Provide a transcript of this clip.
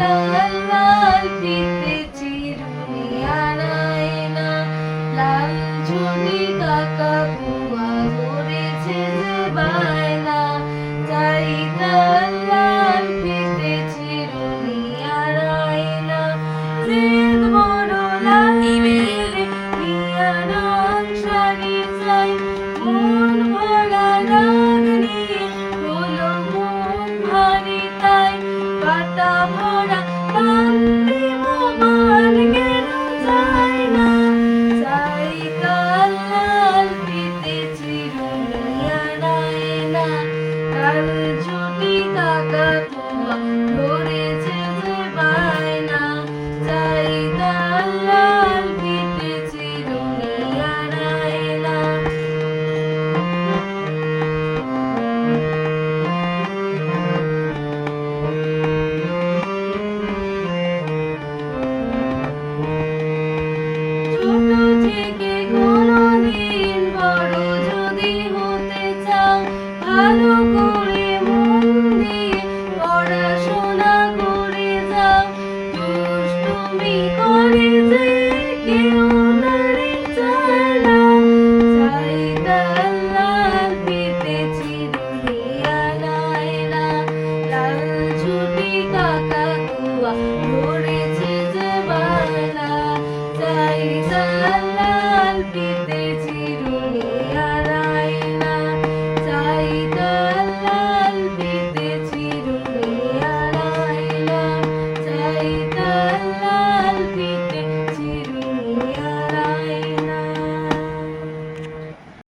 লাল লাল ফিতে চিরুনিয়ার আয়না, লাল ঝুলি কাকা কুয়া ধরেছে যে বায়না। লাল লাল ফিতে চিরুনিয়ার আয়না, জিদ বড় লাগিবে হিয়া রং শাড়ি চাই। মন ভরা রাগ নিয়ে হলো মন ভারী তাই, পাতা ভরা